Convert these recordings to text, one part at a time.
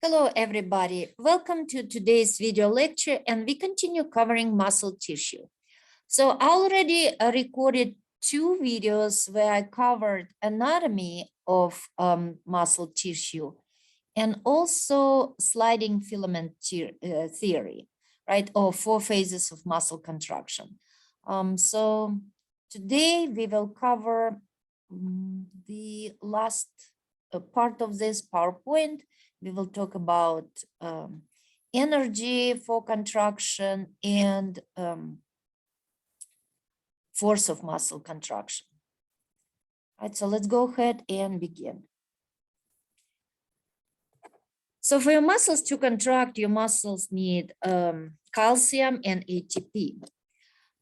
Hello, everybody. Welcome to today's video lecture, and we continue covering muscle tissue. So I already recorded two videos where I covered anatomy of muscle tissue and also sliding filament theory, right? Or 4 phases of muscle contraction. So today we will cover the last part of this PowerPoint. We will talk about energy for contraction and force of muscle contraction. All right, so let's go ahead and begin. So for your muscles to contract, your muscles need calcium and ATP.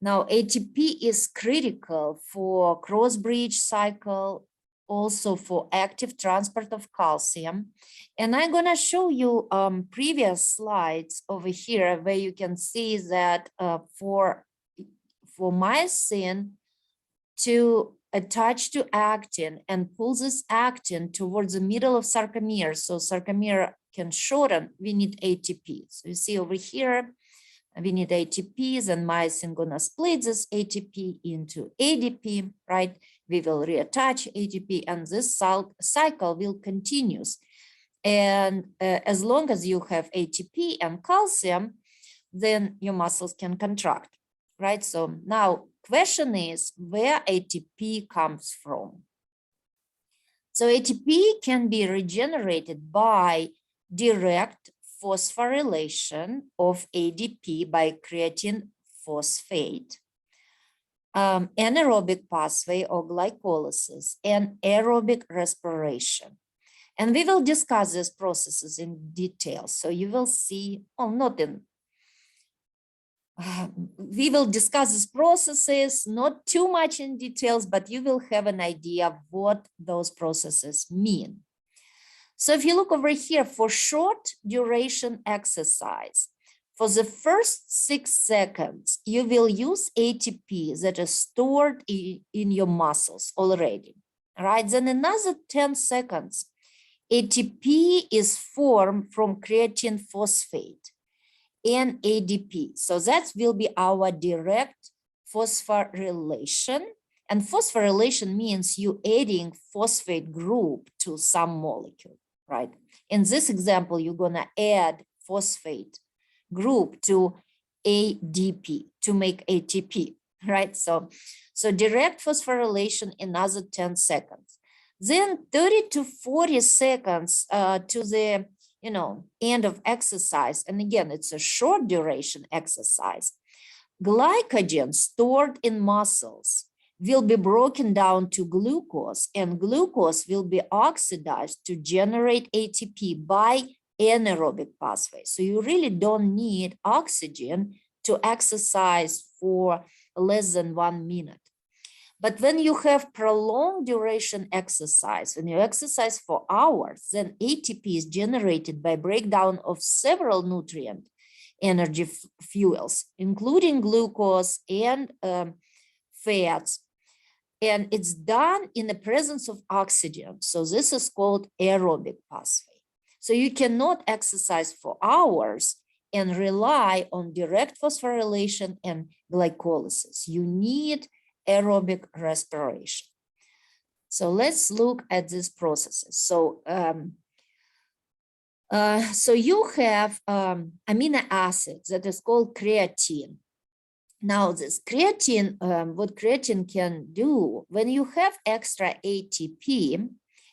Now, ATP is critical for cross-bridge cycle, also for active transport of calcium. And I'm gonna show you previous slides over here where you can see that for myosin to attach to actin and pull this actin towards the middle of sarcomere, so sarcomere can shorten, we need ATP. So you see over here, we need ATPs, and myosin gonna split this ATP into ADP, right? We will reattach ATP, and this cycle will continue. And as long as you have ATP and calcium, then your muscles can contract, right? So now question is where ATP comes from. So ATP can be regenerated by direct phosphorylation of ADP by creatine phosphate, anaerobic pathway or glycolysis, and aerobic respiration. And we will discuss these processes in detail. So you will see, oh, not in, we will discuss these processes, not too much in details, but you will have an idea of what those processes mean. So if you look over here for short duration exercise, for the first 6 seconds, you will use ATP that is stored in your muscles already, right? Then another 10 seconds, ATP is formed from creatine phosphate and ADP. So that will be our direct phosphorylation. And phosphorylation means you adding phosphate group to some molecule, right? In this example, you're gonna add phosphate group to ADP to make ATP, right? So direct phosphorylation another 10 seconds. Then 30 to 40 seconds to the end of exercise. And again, it's a short duration exercise. Glycogen stored in muscles will be broken down to glucose, and glucose will be oxidized to generate ATP by anaerobic pathway. So you really don't need oxygen to exercise for less than 1 minute. But when you have prolonged duration exercise, when you exercise for hours, then ATP is generated by breakdown of several nutrient energy fuels, including glucose and fats. And it's done in the presence of oxygen. So this is called aerobic pathway. So you cannot exercise for hours and rely on direct phosphorylation and glycolysis. You need aerobic respiration. So let's look at these processes. So, so you have amino acids that is called creatine. Now this creatine, what creatine can do, when you have extra ATP,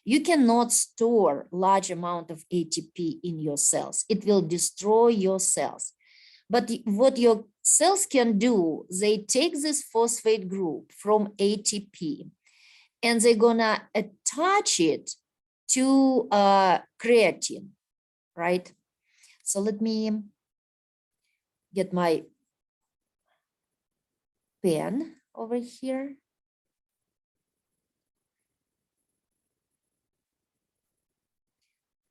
you cannot store large amount of ATP in your cells. It will destroy your cells. But what your cells can do, they take this phosphate group from ATP and they're gonna attach it to creatine, right? So let me get my pen over here.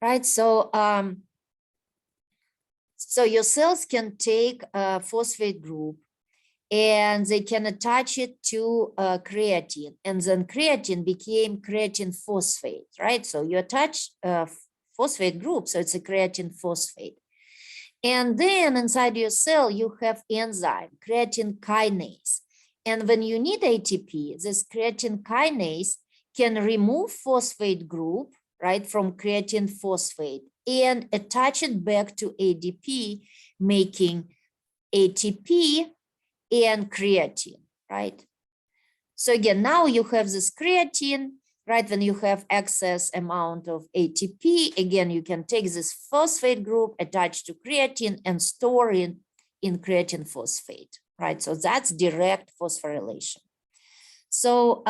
Right, so your cells can take a phosphate group and they can attach it to creatine, and then creatine became creatine phosphate, right? So you attach phosphate group, so it's a creatine phosphate. And then inside your cell, you have enzyme, creatine kinase. And when you need ATP, this creatine kinase can remove phosphate group, right, from creatine phosphate and attach it back to ADP, making ATP and creatine, right? So again, now you have this creatine, right? When you have excess amount of ATP, again, you can take this phosphate group attached to creatine and store it in creatine phosphate, right? So that's direct phosphorylation. So,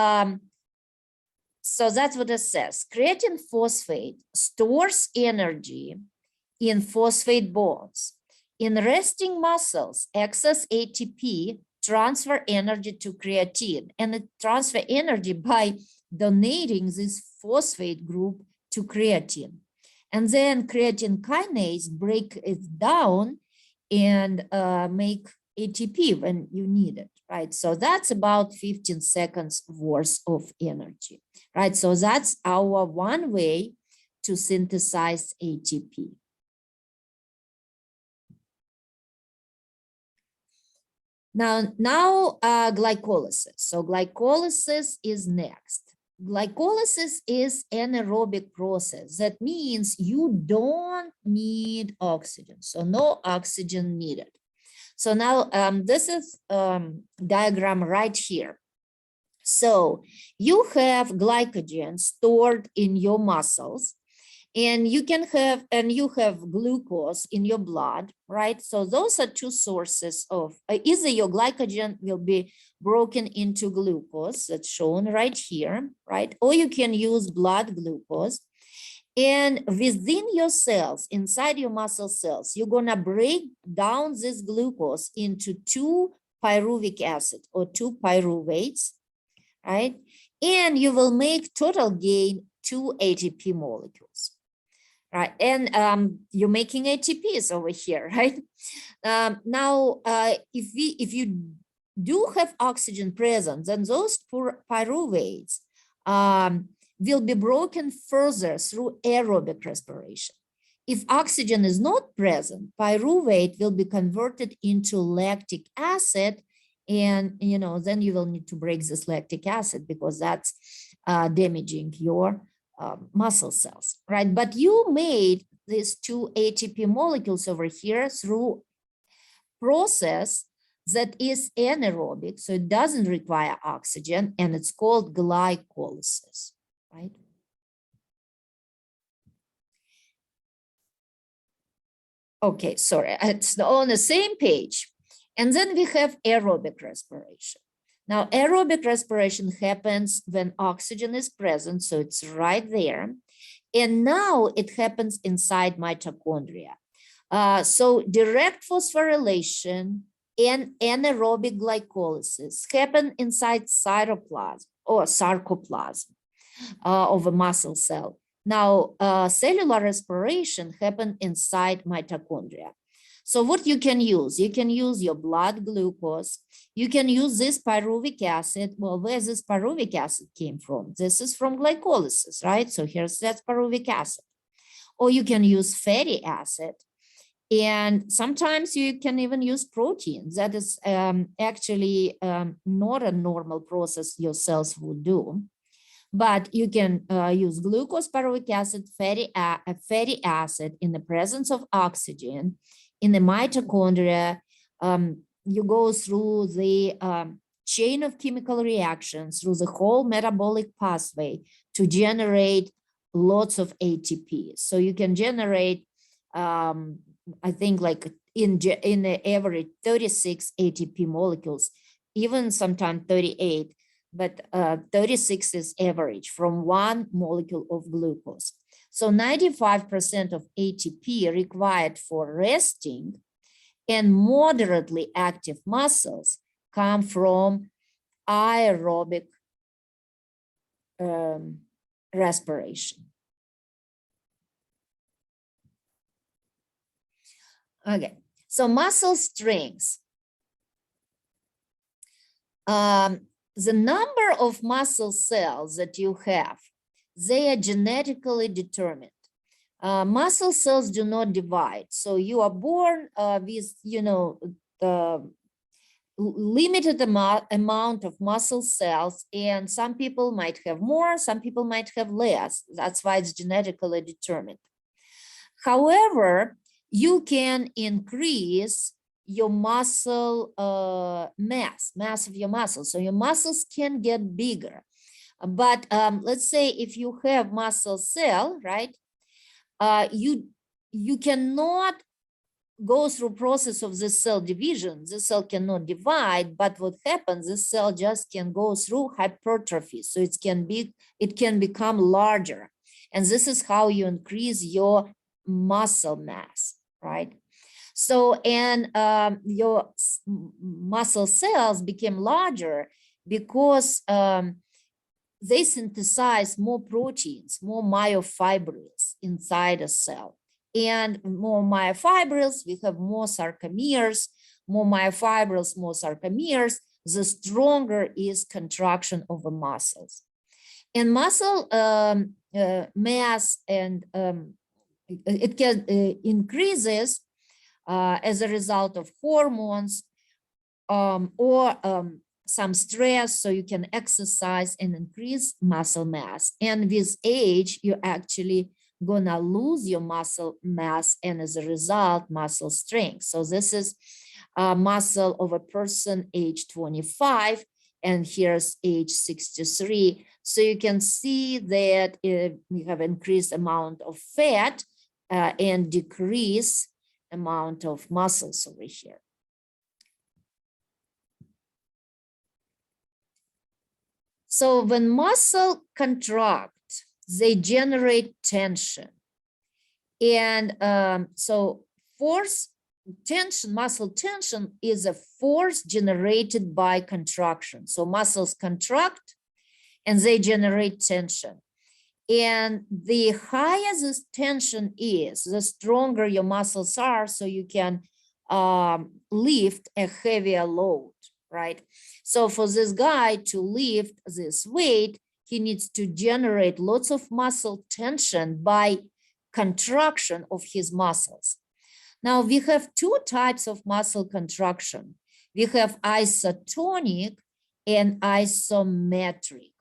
so that's what it says. Creatine phosphate stores energy in phosphate bonds. In resting muscles, excess ATP transfer energy to creatine, and it transfer energy by donating this phosphate group to creatine. And then creatine kinase break it down and make ATP when you need it, right? So that's about 15 seconds worth of energy, right? So that's our one way to synthesize ATP. Now glycolysis. So glycolysis is next. Glycolysis is anaerobic process. That means you don't need oxygen. So no oxygen needed. So now this is diagram right here. So you have glycogen stored in your muscles, and you have glucose in your blood, right? So those are two sources of either your glycogen will be broken into glucose, that's shown right here, right? Or you can use blood glucose. And within your cells, inside your muscle cells, you're gonna break down this glucose into 2 pyruvic acid or 2 pyruvates, right? And you will make total gain 2 ATP molecules. Right, and you're making ATPs over here, right? Now, if you do have oxygen present, then those pyruvates will be broken further through aerobic respiration. If oxygen is not present, pyruvate will be converted into lactic acid, and then you will need to break this lactic acid because that's damaging your muscle cells, right? But you made these 2 ATP molecules over here through process that is anaerobic, so it doesn't require oxygen, and it's called glycolysis, right? Okay, sorry, it's on the same page. And then we have aerobic respiration. Now, aerobic respiration happens when oxygen is present, so it's right there. And now it happens inside mitochondria. So direct phosphorylation and anaerobic glycolysis happen inside cytoplasm or sarcoplasm of a muscle cell. Now, cellular respiration happens inside mitochondria. So what you can use your blood glucose. You can use this pyruvic acid. Well, where this pyruvic acid came from? This is from glycolysis, right? So here's that pyruvic acid. Or you can use fatty acid. And sometimes you can even use protein. That is actually not a normal process your cells would do. But you can use glucose, pyruvic acid, fatty acid in the presence of oxygen. In the mitochondria, you go through the chain of chemical reactions, through the whole metabolic pathway to generate lots of ATP. So you can generate, I think, like in the average 36 ATP molecules, even sometimes 38, but 36 is average from 1 molecule of glucose. So 95% of ATP required for resting and moderately active muscles come from aerobic respiration. Okay, so muscle strength. The number of muscle cells that you have, they are genetically determined. muscle cells do not divide. So you are born with, the limited amount of muscle cells, and some people might have more, some people might have less. That's why it's genetically determined. However, you can increase your muscle mass of your muscles. So your muscles can get bigger. But let's say if you have muscle cell, right, you cannot go through process of the cell division. The cell cannot divide, but what happens, the cell just can go through hypertrophy. So it can become larger. And this is how you increase your muscle mass, right? So, and your muscle cells became larger because they synthesize more proteins, more myofibrils inside a cell. And more myofibrils, we have more sarcomeres, more myofibrils, more sarcomeres, the stronger is contraction of the muscles. And muscle mass and it can increases as a result of hormones or some stress, so you can exercise and increase muscle mass. And with age, you're actually gonna lose your muscle mass, and as a result, muscle strength. So this is muscle of a person age 25, and here's age 63. So you can see that you have increased amount of fat and decrease amount of muscles over here. So when muscle contract, they generate tension. And so force tension, muscle tension is a force generated by contraction. So muscles contract and they generate tension. And the higher this tension is, the stronger your muscles are, so you can lift a heavier load, right? So for this guy to lift this weight, he needs to generate lots of muscle tension by contraction of his muscles. Now we have two types of muscle contraction. We have isotonic and isometric.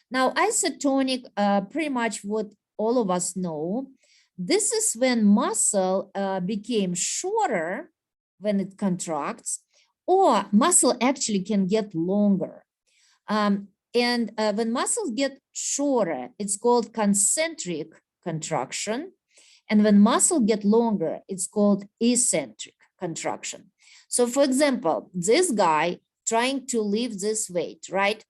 Now isotonic, pretty much what all of us know, this is when muscle became shorter when it contracts, or muscle actually can get longer. And when muscles get shorter, it's called concentric contraction. And when muscle get longer, it's called eccentric contraction. So for example, this guy trying to lift this weight, right?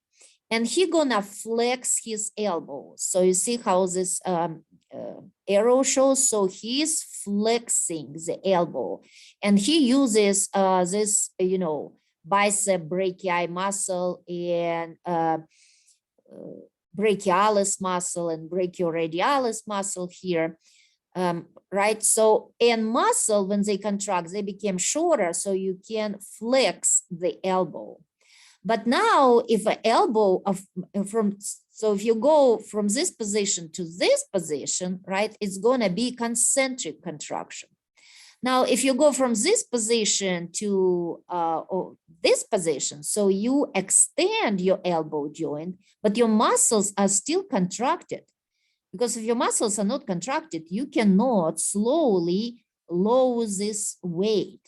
And he gonna flex his elbow. So you see how this arrow shows? So he's flexing the elbow, and he uses this, bicep brachii muscle and brachialis muscle and brachioradialis muscle here, right? So, and muscle, when they contract, they became shorter, so you can flex the elbow. But now if an elbow so if you go from this position to this position, right, it's gonna be concentric contraction. Now, if you go from this position to this position, so you extend your elbow joint, but your muscles are still contracted. Because if your muscles are not contracted, you cannot slowly lower this weight.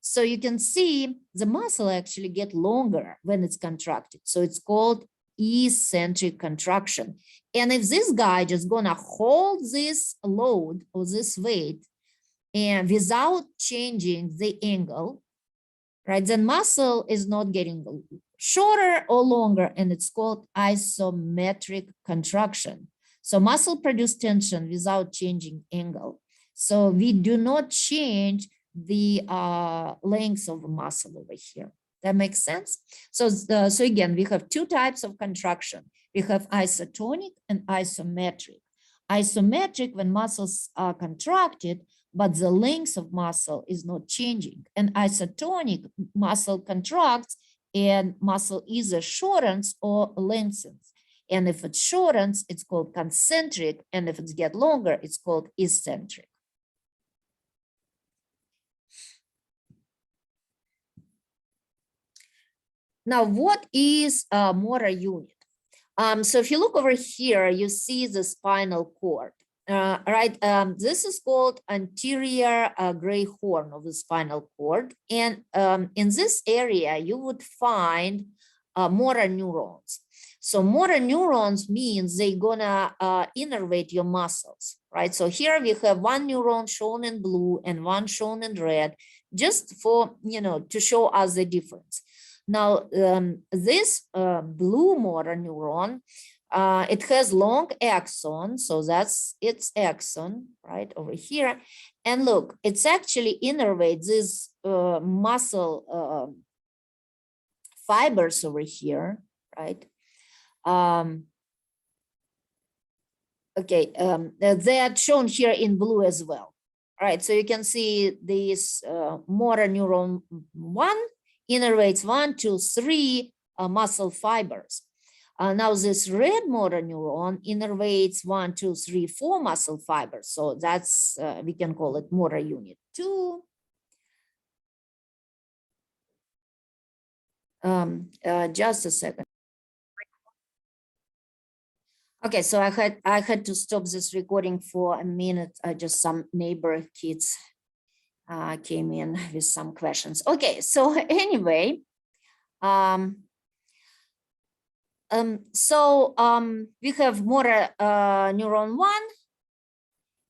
So you can see the muscle actually get longer when it's contracted. So it's called eccentric contraction. And if this guy just gonna hold this load or this weight and without changing the angle, right, then muscle is not getting shorter or longer, and it's called isometric contraction. So muscle produce tension without changing angle. So we do not change the length of the muscle over here. That makes sense? So, so again, we have two types of contraction. We have isotonic and isometric. Isometric, when muscles are contracted, but the length of muscle is not changing. And isotonic, muscle contracts and muscle either shortens or lengthens. And if it shortens, it's called concentric. And if it gets longer, it's called eccentric. Now, what is a motor unit? So if you look over here, you see the spinal cord, right? This is called anterior gray horn of the spinal cord. And in this area, you would find motor neurons. So motor neurons means they're gonna innervate your muscles, right? So here we have one neuron shown in blue and one shown in red, just for, to show us the difference. Now, this blue motor neuron, it has long axon, so that's its axon right over here. And look, it's actually innervates these muscle fibers over here, right? Okay, they are shown here in blue as well, right? So you can see this motor neuron 1 innervates 1, 2, 3 muscle fibers. Now this red motor neuron innervates 1, 2, 3, 4 muscle fibers. So that's, we can call it motor unit 2. Just a second. Okay, so I had to stop this recording for a minute. Just some neighbor kids came in with some questions. Okay, so anyway, we have motor neuron 1,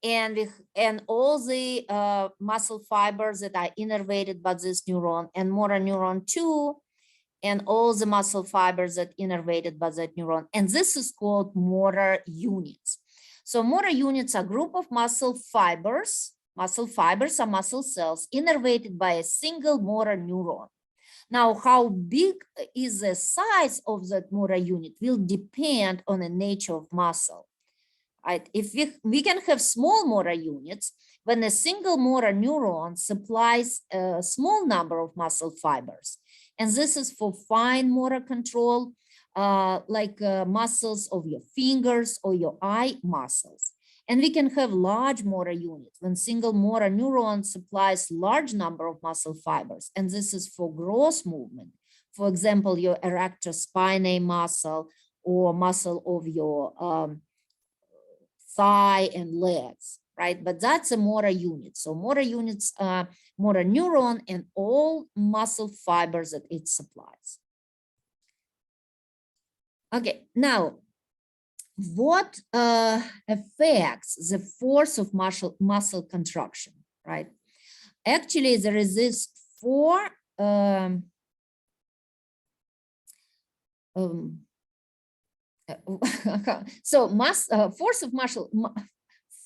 and all the muscle fibers that are innervated by this neuron, and motor neuron 2, and all the muscle fibers that innervated by that neuron. And this is called motor units. So motor units are a group of muscle fibers. Muscle fibers are muscle cells innervated by a single motor neuron. Now, how big is the size of that motor unit will depend on the nature of muscle. Right? If we can have small motor units when a single motor neuron supplies a small number of muscle fibers. And this is for fine motor control, like muscles of your fingers or your eye muscles. And we can have large motor units when single motor neuron supplies large number of muscle fibers. And this is for gross movement. For example, your erector spinae muscle or muscle of your thigh and legs, right? But that's a motor unit. So motor units are motor neuron and all muscle fibers that it supplies. Okay, now, what affects the force of muscle contraction, right? Actually, there is this 4 so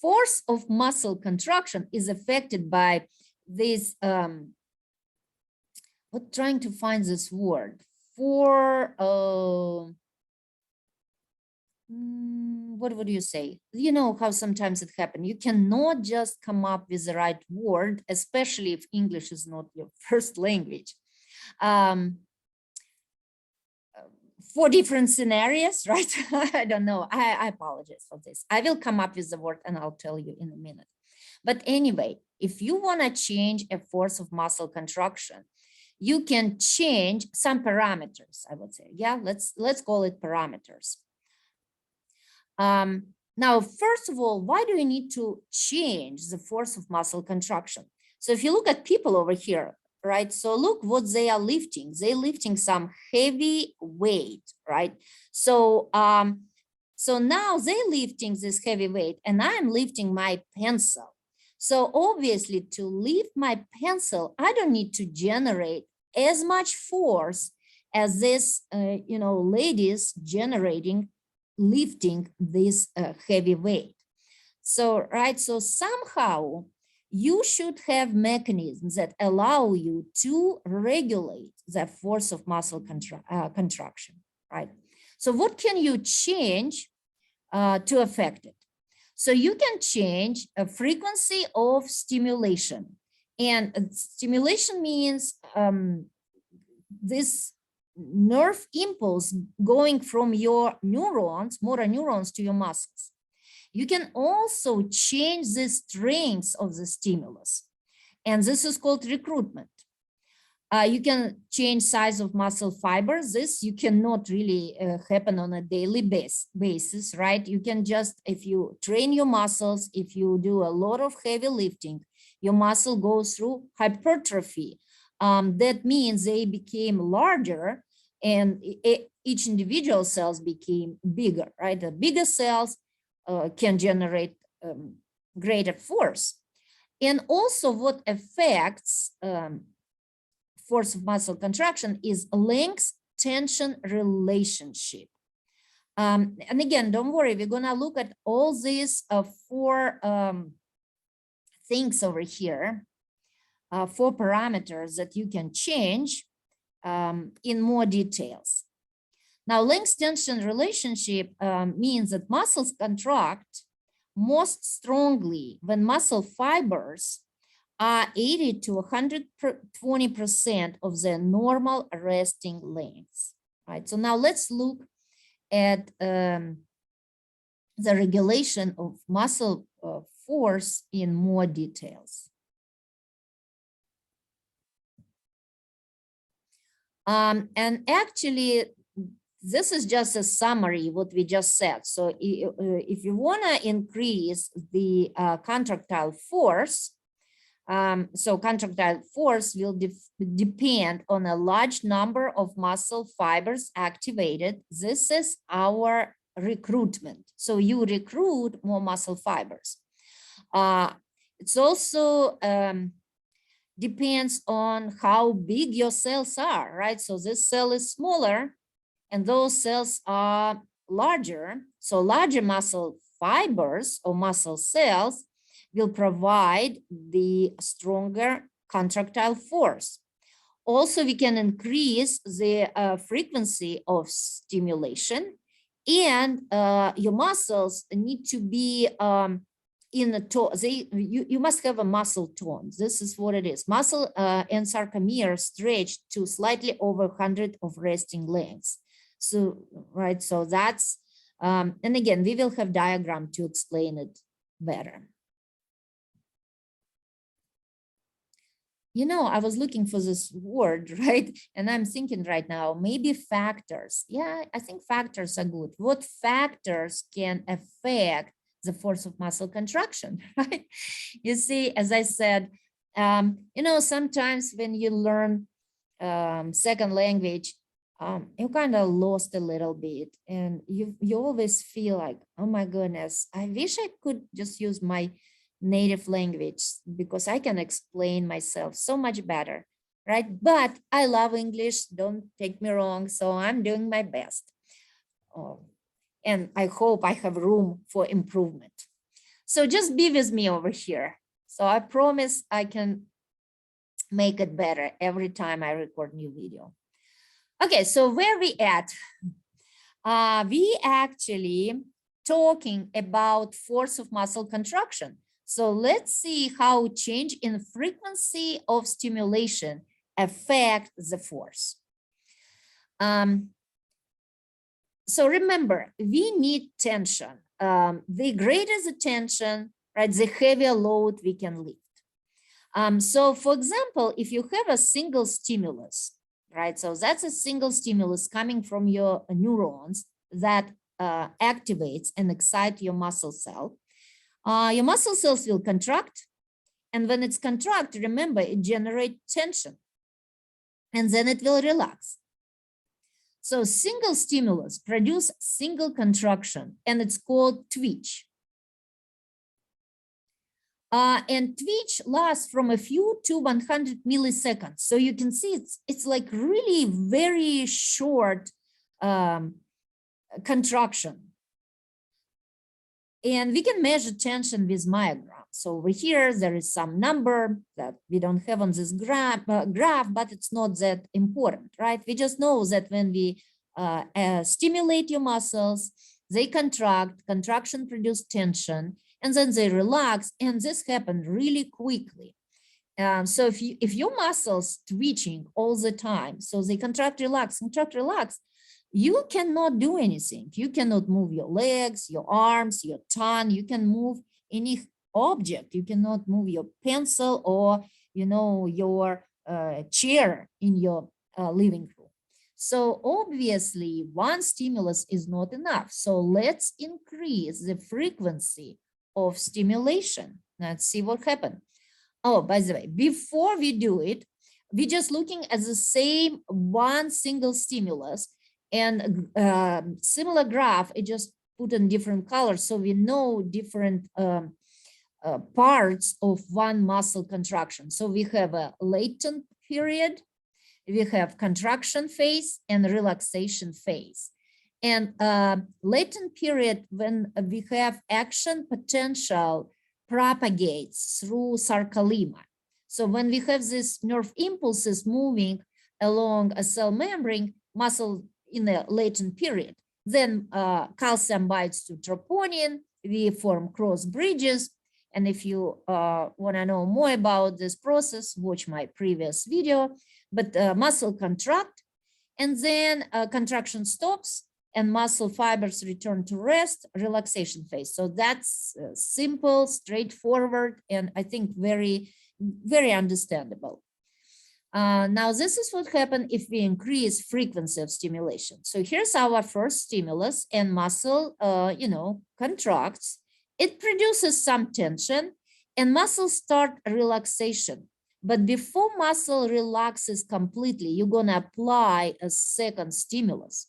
force of muscle contraction is affected by this what, trying to find this word for what would you say? You know how sometimes it happens. You cannot just come up with the right word, especially if English is not your first language. For different scenarios, right? I don't know. I apologize for this. I will come up with the word and I'll tell you in a minute. But anyway, if you want to change a force of muscle contraction, you can change some parameters, I would say. Yeah, let's call it parameters. Now, first of all, why do you need to change the force of muscle contraction? So if you look at people over here, right? So look what they are lifting. They're lifting some heavy weight, right? So, so now they're lifting this heavy weight and I'm lifting my pencil. So obviously to lift my pencil, I don't need to generate as much force as this, ladies lifting this heavy weight. So, right, so somehow you should have mechanisms that allow you to regulate the force of muscle contraction, right? So what can you change to affect it? So you can change a frequency of stimulation. And stimulation means this nerve impulse going from your neurons, motor neurons, to your muscles. You can also change the strength of the stimulus, and this is called recruitment. You can change size of muscle fibers. This you cannot really happen on a daily basis, right? You can just, if you train your muscles, if you do a lot of heavy lifting, your muscle goes through hypertrophy. That means they became larger, and each individual cells became bigger, right? The bigger cells can generate greater force. And also what affects force of muscle contraction is length tension relationship. And again, don't worry, we're gonna look at all these four things over here, 4 parameters that you can change in more details. Now, length tension relationship means that muscles contract most strongly when muscle fibers are 80 to 120% of the normal resting length, right? So now let's look at the regulation of muscle force in more details. And actually, this is just a summary what we just said. So if you want to increase the contractile force, so contractile force will depend on a large number of muscle fibers activated. This is our recruitment. So you recruit more muscle fibers. It's also depends on how big your cells are, right? So this cell is smaller and those cells are larger. So larger muscle fibers or muscle cells will provide the stronger contractile force. Also, we can increase the frequency of stimulation, and your muscles need to be in a tone. You must have a muscle tone. This is what it is. Muscle and sarcomere stretch to slightly over 100 of resting lengths. So, right, so that's, and again, we will have diagram to explain it better. You know, I was looking for this word, right? And I'm thinking right now, maybe factors. Yeah, I think factors are good. What factors can affect the force of muscle contraction, right? You see, as I said, you know, sometimes when you learn second language, you kind of lost a little bit, and you always feel like, oh my goodness, I wish I could just use my native language because I can explain myself so much better, right? But I love English, don't take me wrong, so I'm doing my best. And I hope I have room for improvement. So just be with me over here. So I promise I can make it better every time I record new video. Okay, so where we at? We actually talking about force of muscle contraction. So let's see how change in frequency of stimulation affect the force. So remember, we need tension. The greater the tension, right, the heavier load we can lift. So for example, if you have a single stimulus, right, so that's a single stimulus coming from your neurons that activates and excites your muscle cell. Your muscle cells will contract, and when it's contract, remember, it generates tension, and then it will relax. So single stimulus produce single contraction, and it's called twitch. And twitch lasts from a few to 100 milliseconds. So you can see it's like really very short contraction. And we can measure tension with myogram. So over here, there is some number that we don't have on this graph, but it's not that important, right? We just know that when we stimulate your muscles, they contract, contraction produce tension, and then they relax, and this happens really quickly. So if your muscles twitching all the time, so they contract, relax, you cannot do anything. You cannot move your legs, your arms, your tongue. You can move any object. You cannot move your pencil or, your chair in your living room. So obviously one stimulus is not enough. So let's increase the frequency of stimulation. Let's see what happens. Oh, by the way, before we do it, we're just looking at the same one single stimulus, and similar graph, it just put in different colors. So we know different parts of one muscle contraction. So we have a latent period, we have contraction phase and relaxation phase. And latent period, when we have action potential propagates through sarcolemma. So when we have these nerve impulses moving along a cell membrane, muscle in a latent period, then calcium binds to troponin, we form cross bridges. And if you want to know more about this process, watch my previous video. But muscle contract, and then contraction stops, and muscle fibers return to rest, relaxation phase. So that's simple, straightforward, and I think very, very understandable. Now, this is what happens if we increase frequency of stimulation. So here's our first stimulus, and muscle, contracts. It produces some tension, and muscles start relaxation. But before muscle relaxes completely, you're going to apply a second stimulus.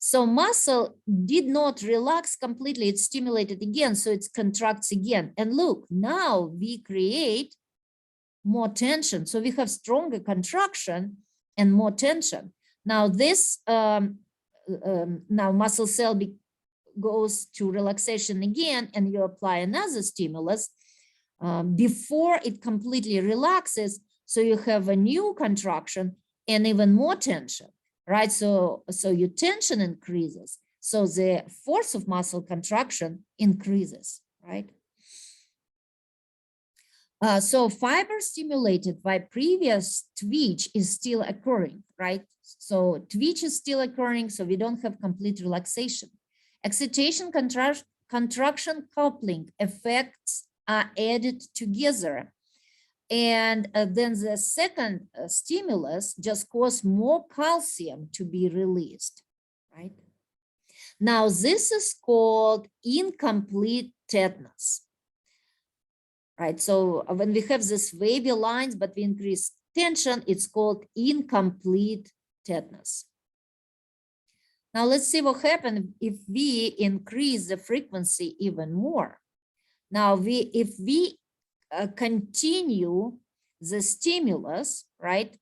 So muscle did not relax completely, it's stimulated again, so it contracts again. And look, now we create more tension. So we have stronger contraction and more tension. Now this, now muscle cell goes to relaxation again, and you apply another stimulus before it completely relaxes. So you have a new contraction and even more tension. Right, so your tension increases, so the force of muscle contraction increases, right? So fiber stimulated by previous twitch is still occurring, right? So twitch is still occurring, so we don't have complete relaxation. Excitation, contraction, coupling effects are added together. And then the second stimulus just causes more calcium to be released, right? Now, this is called incomplete tetanus, right? So when we have these wavy lines, but we increase tension, it's called incomplete tetanus. Now, let's see what happens if we increase the frequency even more. Now, if we continue the stimulus, right?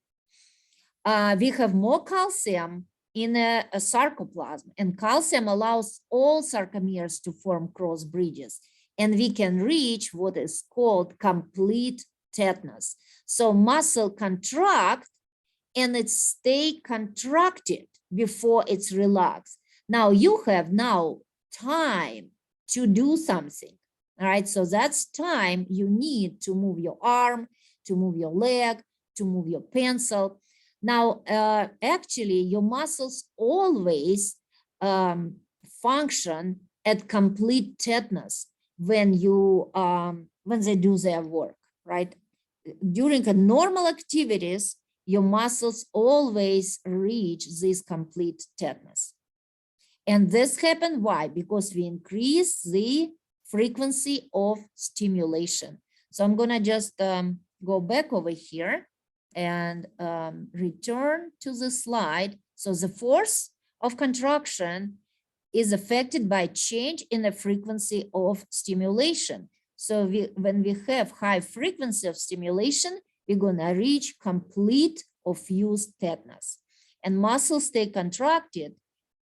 We have more calcium in a sarcoplasm, and calcium allows all sarcomeres to form cross bridges, and we can reach what is called complete tetanus. So muscle contract and it stay contracted before it's relaxed. Now you have time to do something. All right, so that's time you need to move your arm, to move your leg, to move your pencil. Now, actually, your muscles always function at complete tetanus when they do their work, right? During normal activities, your muscles always reach this complete tetanus. And this happened, why? Because we increase the frequency of stimulation. So I'm gonna just go back over here and return to the slide. So the force of contraction is affected by change in the frequency of stimulation. So when we have high frequency of stimulation, we're gonna reach complete or fused tetanus. And muscles stay contracted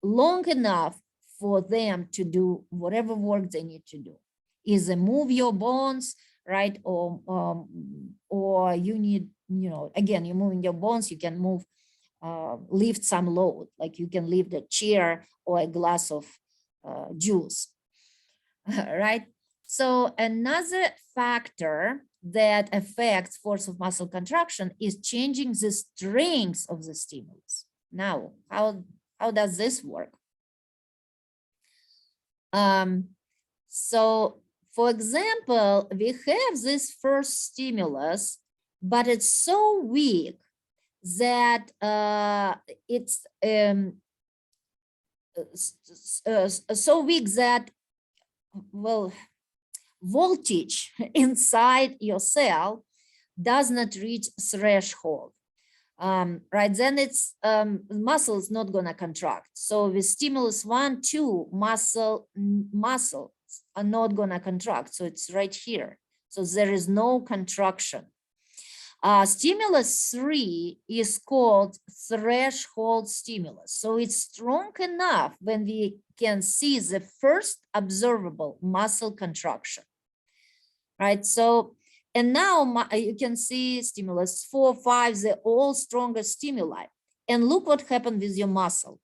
long enough for them to do whatever work they need to do. Either move your bones, right? Or you need, again, you're moving your bones, you can move, lift some load, like you can lift a chair or a glass of juice, right? So another factor that affects force of muscle contraction is changing the strength of the stimulus. Now, how does this work? So, for example, we have this first stimulus, but it's so weak that it's so weak that, well, voltage inside your cell does not reach threshold. Right, then it's muscle is not gonna contract. So with stimulus 1, 2, muscles are not gonna contract. So it's right here. So there is no contraction. Stimulus 3 is called threshold stimulus. So it's strong enough when we can see the first observable muscle contraction. Right, so and now you can see stimulus 4, 5, they're all stronger stimuli. And look what happened with your muscle.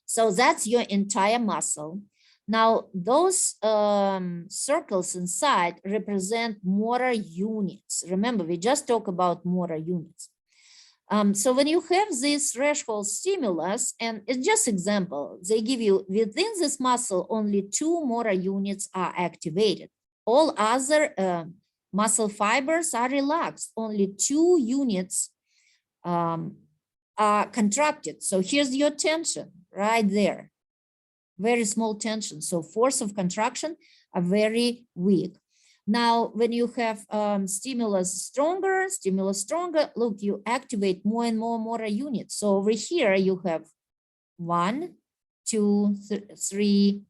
So that's your entire muscle. Now, those circles inside represent motor units. Remember, we just talked about motor units. So when you have this threshold stimulus, and it's just example, they give you within this muscle, only 2 motor units are activated. All other muscle fibers are relaxed. Only 2 units are contracted. So here's your tension right there. Very small tension. So force of contraction are very weak. Now, when you have stimulus stronger, look, you activate more and more motor units. So over here you have 1, 2, 3,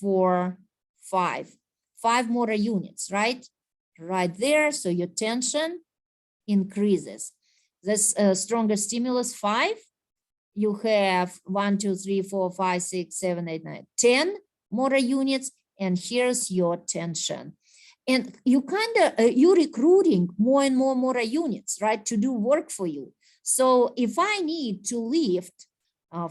4, 5. 5 motor units, right? Right there. So your tension increases. This stronger stimulus 5, you have 1, 2, 3, 4, 5, 6, 7, 8, 9, 10 motor units, and here's your tension. And you you're recruiting more and more motor units, right, to do work for you. So if I need to lift,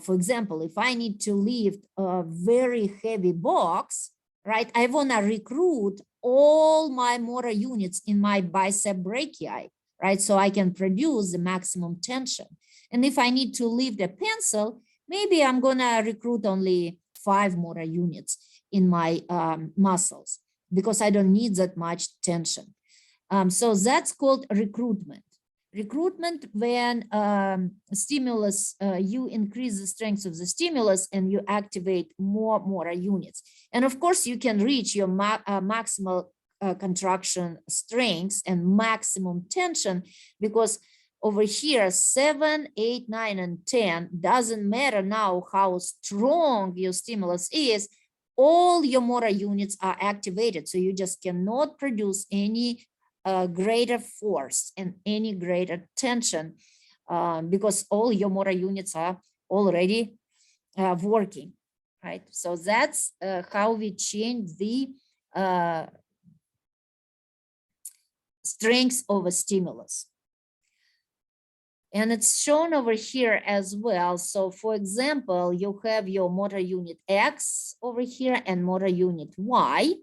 for example, if I need to lift a very heavy box, right, I want to recruit all my motor units in my bicep brachii, right, so I can produce the maximum tension. And if I need to lift a pencil, maybe I'm going to recruit only 5 motor units in my muscles because I don't need that much tension. So that's called recruitment. Recruitment when stimulus, you increase the strength of the stimulus and you activate more motor units. And of course, you can reach your maximal contraction strength and maximum tension because over here, 7, 8, 9, and 10, doesn't matter now how strong your stimulus is, all your motor units are activated. So you just cannot produce any greater force and any greater tension because all your motor units are already working, right? So that's how we change the strength of a stimulus. And it's shown over here as well. So for example, you have your motor unit X over here and motor unit Y,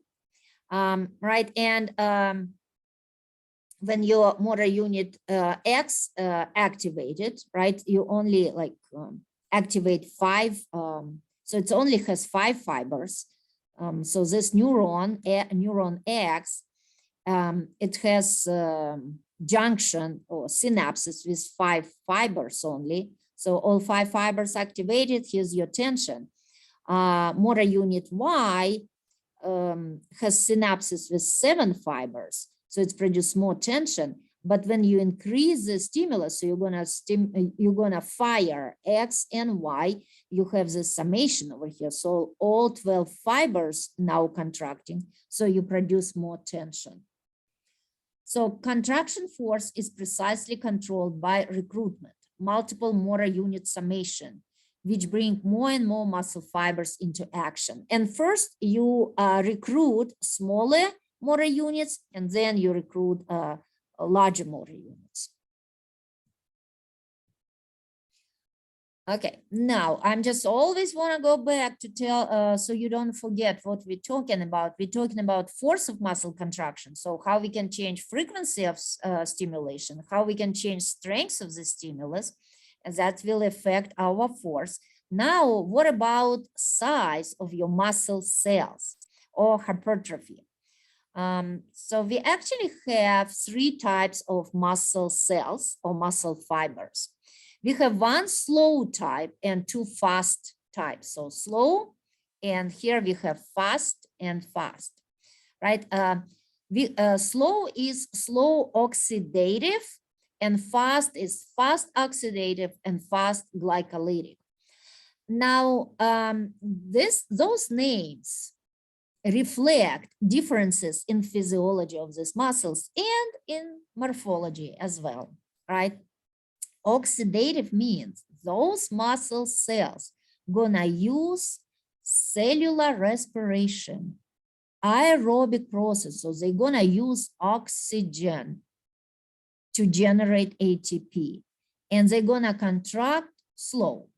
right? And when your motor unit X activated, right, you only like activate 5, so it only has 5 fibers. So this neuron X, it has junction or synapses with 5 fibers only. So all 5 fibers activated, here's your tension. Motor unit Y has synapses with 7 fibers. So it's produced more tension. But when you increase the stimulus, so you're gonna fire X and Y, you have the summation over here. So all 12 fibers now contracting, so you produce more tension. So contraction force is precisely controlled by recruitment, multiple motor unit summation, which bring more and more muscle fibers into action. And first you recruit smaller motor units, and then you recruit larger motor units. Okay, now I'm just always want to go back to tell, so you don't forget what we're talking about. We're talking about force of muscle contraction. So how we can change frequency of stimulation, how we can change strength of the stimulus, and that will affect our force. Now, what about size of your muscle cells or hypertrophy? So we actually have 3 types of muscle cells or muscle fibers. We have 1 slow type and 2 fast types. So slow, and here we have fast and fast, right? Slow is slow oxidative, and fast is fast oxidative and fast glycolytic. Now, those names reflect differences in physiology of these muscles and in morphology as well, right? Oxidative means those muscle cells gonna use cellular respiration, aerobic process, so they're gonna use oxygen to generate ATP, and they're gonna contract slow.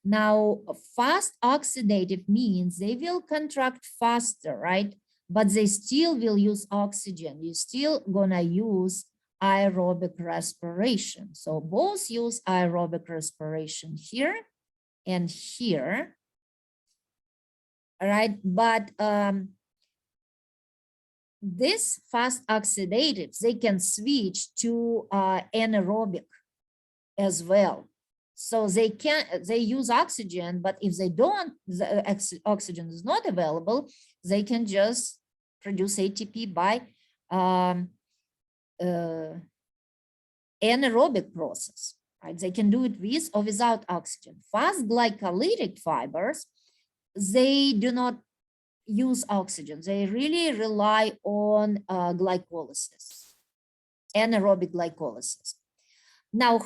Now, fast oxidative means they will contract faster, right? But they still will use oxygen. You're still gonna use aerobic respiration. So both use aerobic respiration here and here, right? But this fast oxidative, they can switch to anaerobic as well. So they use oxygen, but if they don't, the oxygen is not available, they can just produce ATP by anaerobic process, right? They can do it with or without oxygen. Fast glycolytic fibers, they do not use oxygen. They really rely on glycolysis, anaerobic glycolysis. Now,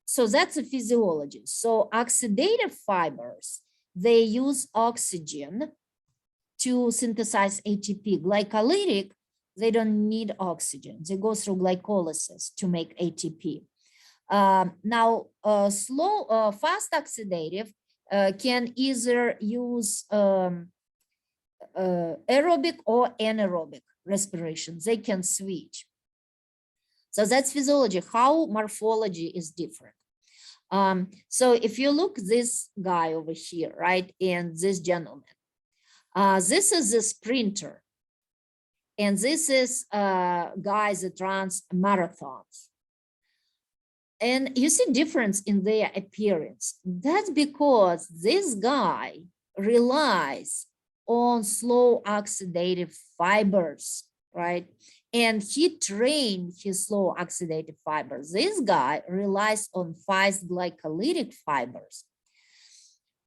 so that's a physiology. So oxidative fibers, they use oxygen to synthesize ATP. Glycolytic, they don't need oxygen. They go through glycolysis to make ATP. Now, fast oxidative can either use aerobic or anaerobic respiration. They can switch. So that's physiology, how morphology is different. So if you look this guy over here, right, and this gentleman, this is a sprinter, and this is guys that runs marathons. And you see difference in their appearance. That's because this guy relies on slow oxidative fibers, right? And he trained his slow oxidative fibers. This guy relies on fast glycolytic fibers.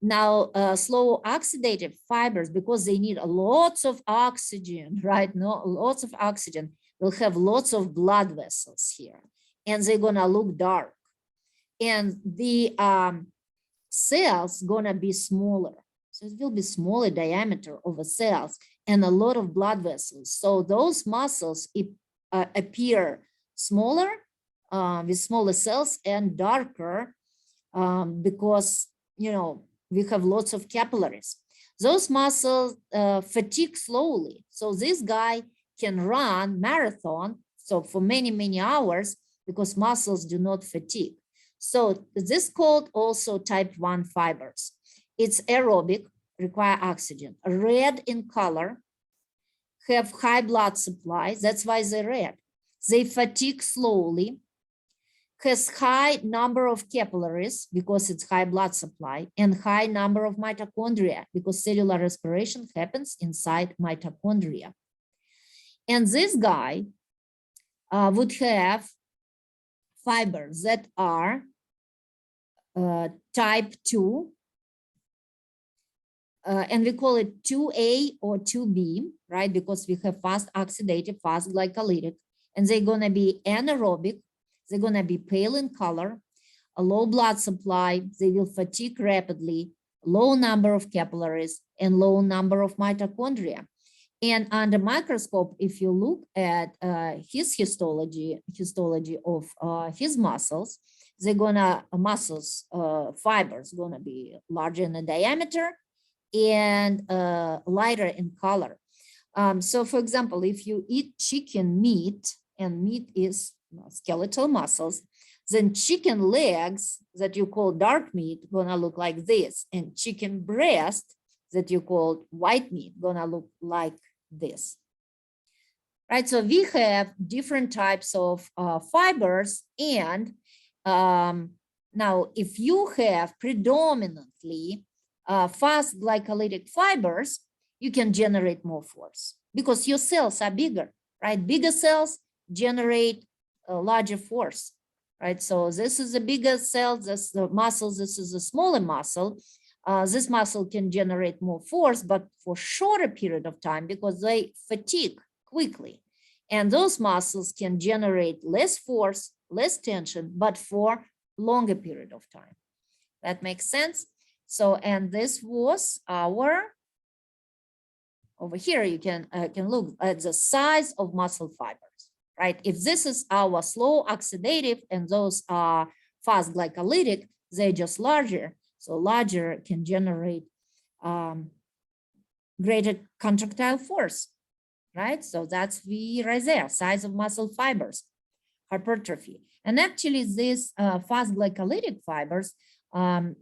Now, slow oxidative fibers, because they need lots of oxygen, right? Lots of oxygen, will have lots of blood vessels here, and they're gonna look dark. And the cells gonna be smaller. So it will be smaller diameter of the cells and a lot of blood vessels. So those muscles appear smaller with smaller cells and darker because, you know, we have lots of capillaries. Those muscles fatigue slowly. So this guy can run marathon, so for many, many hours, because muscles do not fatigue. So this called also type 1 fibers. It's aerobic, require oxygen, red in color, have high blood supply. That's why they're red. They fatigue slowly, has high number of capillaries because it's high blood supply, and high number of mitochondria because cellular respiration happens inside mitochondria. And this guy would have fibers that are type 2, and we call it 2A or 2B, right? Because we have fast oxidative, fast glycolytic, and they're gonna be anaerobic, they're gonna be pale in color, a low blood supply, they will fatigue rapidly, low number of capillaries, and low number of mitochondria. And under microscope, if you look at his histology of his muscles, they're gonna muscles fibers gonna be larger in the diameter and lighter in color. So for example, if you eat chicken meat, and meat is skeletal muscles, then chicken legs that you call dark meat gonna look like this, and chicken breast that you call white meat gonna look like this. Right, so we have different types of fibers, and now if you have predominantly fast glycolytic fibers, you can generate more force because your cells are bigger, right? Bigger cells generate a larger force, right? So this is a bigger cell, this is the muscle, this is a smaller muscle. This muscle can generate more force, but for shorter period of time because they fatigue quickly. And those muscles can generate less force, less tension, but for longer period of time. That makes sense? So, and this was our, over here, you can look at the size of muscle fibers, right? If this is our slow oxidative and those are fast glycolytic, they're just larger. So larger can generate greater contractile force, right? So that's V right there, size of muscle fibers, hypertrophy. And actually these fast glycolytic fibers,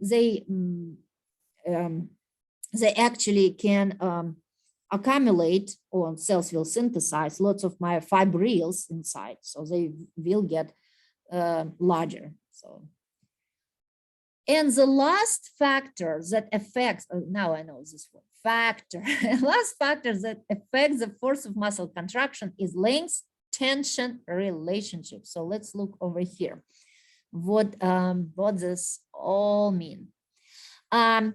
they actually can accumulate, or cells will synthesize lots of myofibrils inside. So they will get larger. So. And the last factor that affects, now I know this one, factor, last factor that affects the force of muscle contraction is length tension relationship. So let's look over here. What this all mean? Here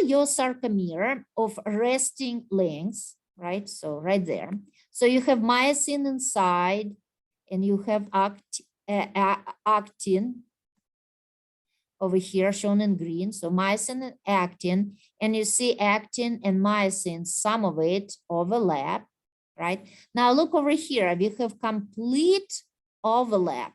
your sarcomere of resting length, right? So right there. So you have myosin inside and you have actin over here shown in green. So myosin and actin, and you see actin and myosin, some of it overlap, right? Now look over here, we have complete overlap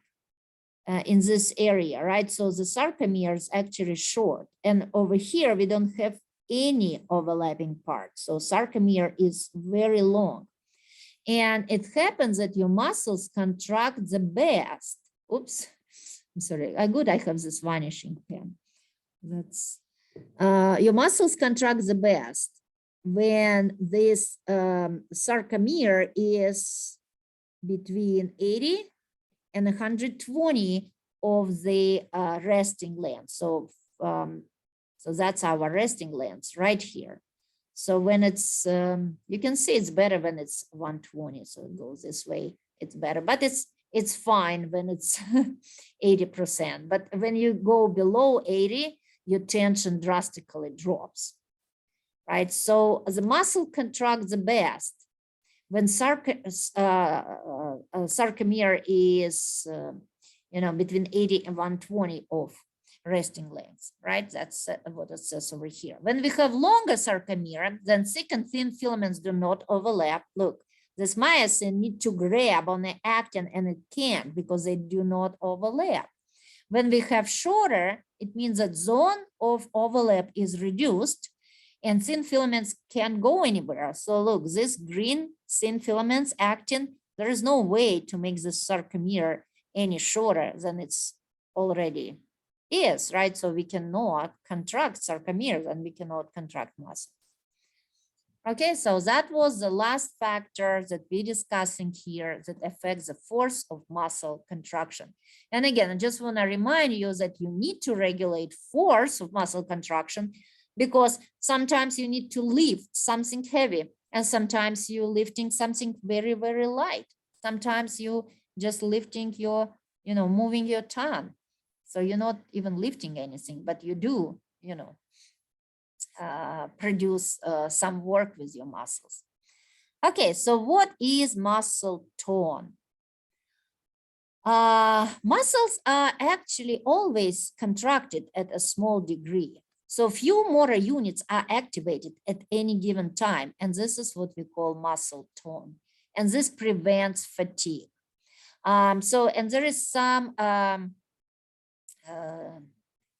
in this area, right? So the sarcomere is actually short, and over here we don't have any overlapping part. So sarcomere is very long. And it happens that your muscles contract the best. Oops. I'm sorry, good, I have this vanishing pen. That's your muscles contract the best when this sarcomere is between 80 and 120 of the resting length. So, so that's our resting length right here. So when it's, you can see it's better when it's 120. So it goes this way, it's better, but it's fine when it's 80%. But when you go below 80, your tension drastically drops, right? So the muscle contracts the best when sarcomere is, between 80 and 120 of resting length, right? That's what it says over here. When we have longer sarcomere, then thick and thin filaments do not overlap. Look, this myosin need to grab on the actin and it can't because they do not overlap. When we have shorter, it means that zone of overlap is reduced and thin filaments can't go anywhere. So look, this green thin filaments, actin, there is no way to make the sarcomere any shorter than it's already is, right? So we cannot contract sarcomeres and we cannot contract muscles. Okay, so that was the last factor that we're discussing here that affects the force of muscle contraction. And again, I just want to remind you that you need to regulate force of muscle contraction because sometimes you need to lift something heavy and sometimes you're lifting something very, very light. Sometimes you just lifting your, moving your tongue. So you're not even lifting anything, but you do, produce some work with your muscles. Okay, so what is muscle tone? Muscles are actually always contracted at a small degree. So few motor units are activated at any given time, and this is what we call muscle tone. And this prevents fatigue. And there is some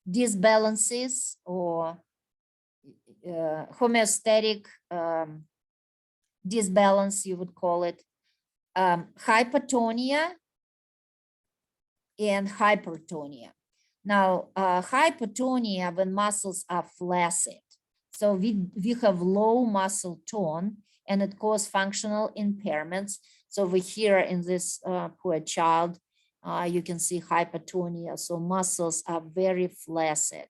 disbalances or homeostatic disbalance, you would call it, hypotonia and hypertonia. Now, hypotonia when muscles are flaccid. So we have low muscle tone and it causes functional impairments. So over here in this poor child, you can see hypotonia. So muscles are very flaccid,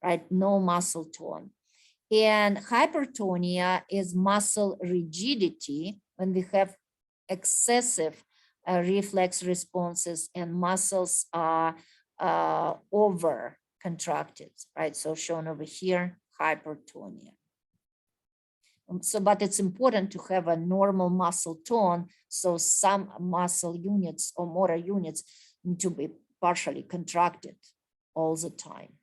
right? No muscle tone. And hypertonia is muscle rigidity when we have excessive reflex responses and muscles are over contracted, right? So shown over here, hypertonia. So, but it's important to have a normal muscle tone. So some muscle units or motor units need to be partially contracted all the time.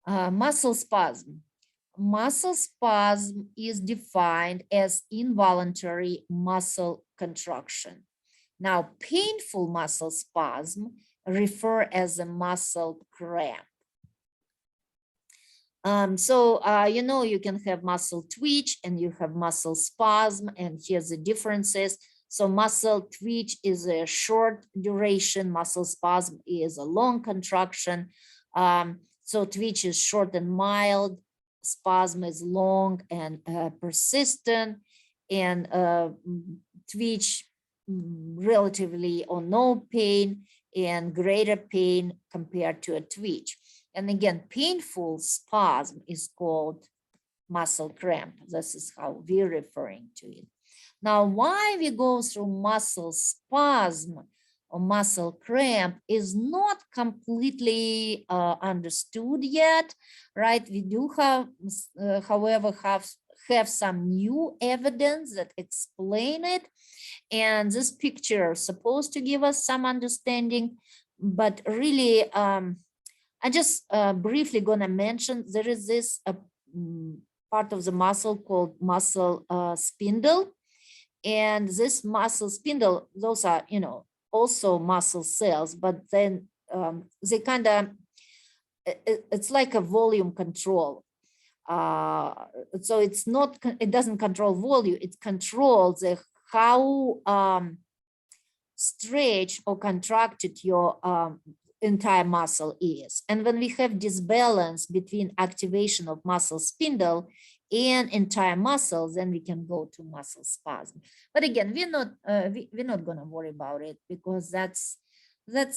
Muscle spasm. Muscle spasm is defined as involuntary muscle contraction. Now, painful muscle spasm refer as a muscle cramp. You know, you can have muscle twitch and you have muscle spasm, and here's the differences. So muscle twitch is a short duration, muscle spasm is a long contraction. So twitch is short and mild, spasm is long and persistent, and twitch relatively or no pain and greater pain compared to a twitch. And again, painful spasm is called muscle cramp. This is how we're referring to it. Now, why we go through muscle spasm or muscle cramp is not completely understood yet, right? We do have, however, have some new evidence that explain it. And this picture is supposed to give us some understanding, but really, I just briefly gonna mention there is this part of the muscle called muscle spindle, and this muscle spindle, those are, you know, also muscle cells, but then they kind of, it's like a volume control. So it's not, it doesn't control volume, it controls how stretched or contracted your entire muscle is. And when we have disbalance between activation of muscle spindle and entire muscle, then we can go to muscle spasm. But again, we're not going to worry about it, because that's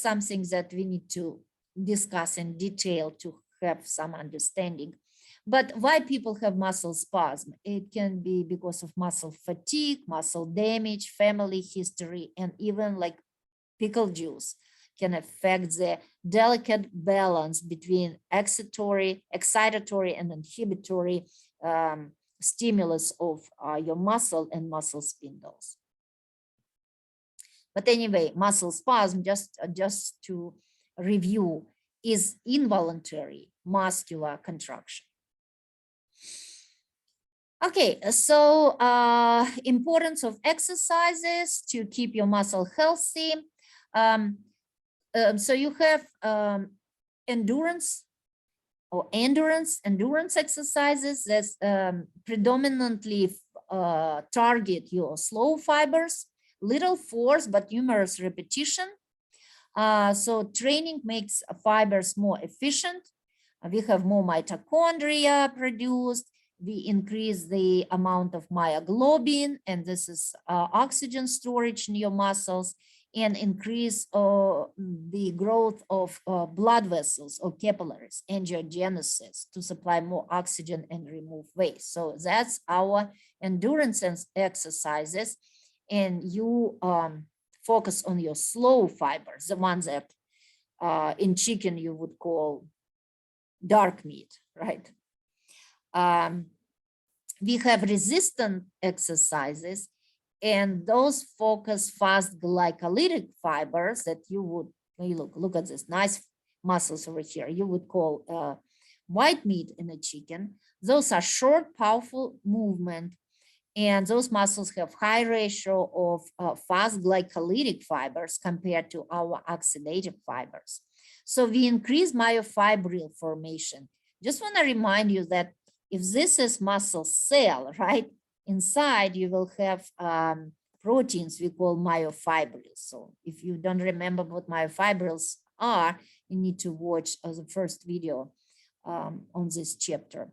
something that we need to discuss in detail to have some understanding. But why people have muscle spasm? It can be because of muscle fatigue, muscle damage, family history, and even like pickle juice can affect the delicate balance between excitatory and inhibitory stimulus of your muscle and muscle spindles. But anyway, muscle spasm, just to review, is involuntary muscular contraction. Okay, so importance of exercises to keep your muscle healthy. So you have endurance exercises that predominantly target your slow fibers, little force but numerous repetition. So training makes fibers more efficient. We have more mitochondria produced. We increase the amount of myoglobin, and this is oxygen storage in your muscles, and increase the growth of blood vessels or capillaries, angiogenesis, to supply more oxygen and remove waste. So that's our endurance exercises. And you focus on your slow fibers, the ones that in chicken you would call dark meat, right? We have resistant exercises, and those focus fast glycolytic fibers that you would, look at this nice muscles over here, you would call white meat in a chicken. Those are short, powerful movement, And those muscles have high ratio of fast glycolytic fibers compared to our oxidative fibers. So we increase myofibril formation. Just want to remind you that if this is muscle cell, right, inside you will have proteins we call myofibrils. So if you don't remember what myofibrils are, you need to watch the first video on this chapter.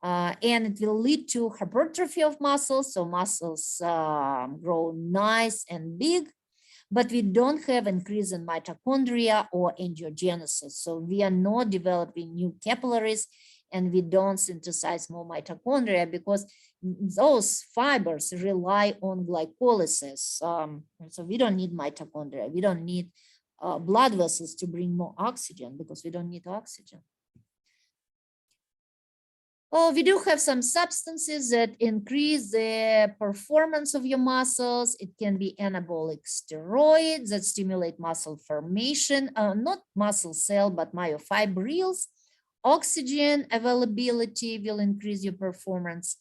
And it will lead to hypertrophy of muscles. So muscles grow nice and big, but we don't have increase in mitochondria or angiogenesis. So we are not developing new capillaries, and we don't synthesize more mitochondria because those fibers rely on glycolysis. So we don't need mitochondria. We don't need blood vessels to bring more oxygen because we don't need oxygen. Well, we do have some substances that increase the performance of your muscles. It can be anabolic steroids that stimulate muscle formation, not muscle cell, but myofibrils. Oxygen availability will increase your performance.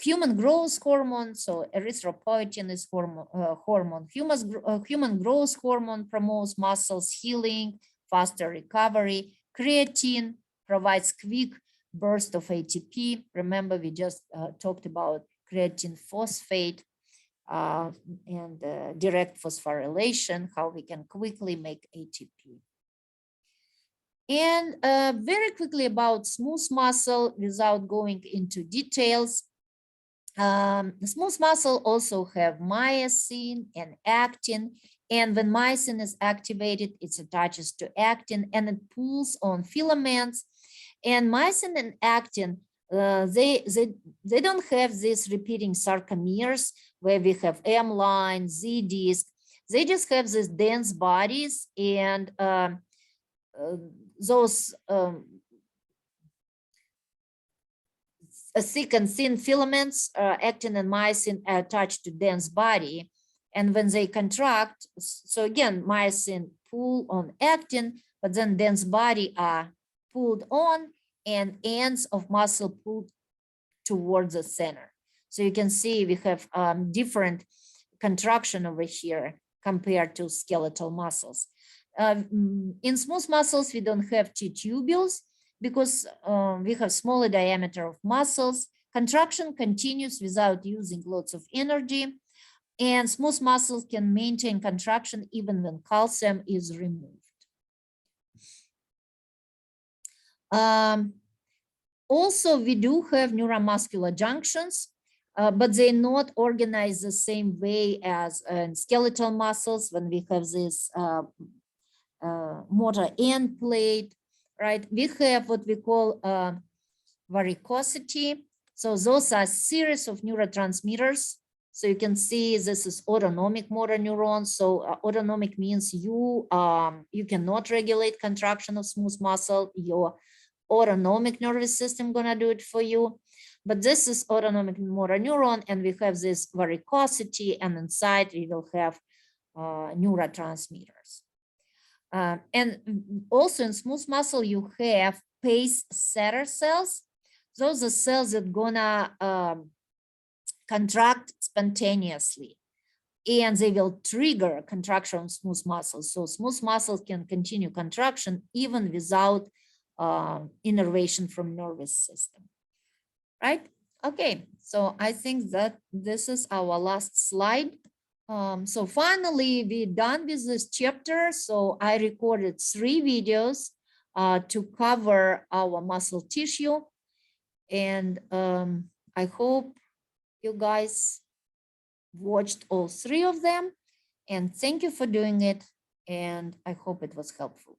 Human growth hormone, so erythropoietin is hormone. Human growth hormone promotes muscles healing, faster recovery. Creatine provides quick burst of ATP. Remember, we just talked about creatine phosphate and direct phosphorylation, how we can quickly make ATP. And very quickly about smooth muscle without going into details. Smooth muscle also have myosin and actin. And when myosin is activated, it attaches to actin and it pulls on filaments. And myosin and actin, they don't have these repeating sarcomeres where we have M line, Z disc. They just have these dense bodies, and those thick and thin filaments, actin and myosin, are attached to dense body. And when they contract, so again, myosin pull on actin, but then dense body are pulled on and ends of muscle pulled towards the center. So you can see we have different contraction over here compared to skeletal muscles. In smooth muscles, we don't have T-tubules because we have smaller diameter of muscles. Contraction continues without using lots of energy, and smooth muscles can maintain contraction even when calcium is removed. Also, we do have neuromuscular junctions, but they're not organized the same way as in skeletal muscles when we have this motor end plate, right? We have what we call varicosity. So those are a series of neurotransmitters. So you can see this is autonomic motor neurons. So autonomic means you cannot regulate contraction of smooth muscle. Your autonomic nervous system gonna do it for you. But this is autonomic motor neuron, and we have this varicosity, and inside we will have neurotransmitters. And also in smooth muscle, you have pace setter cells. Those are cells that gonna contract spontaneously, and they will trigger contraction of smooth muscles. So smooth muscles can continue contraction even without innervation from nervous system, right? Okay, so I think that this is our last slide. So finally, we're done with this chapter. So I recorded 3 videos to cover our muscle tissue. And I hope you guys watched all 3 of them. And thank you for doing it. And I hope it was helpful.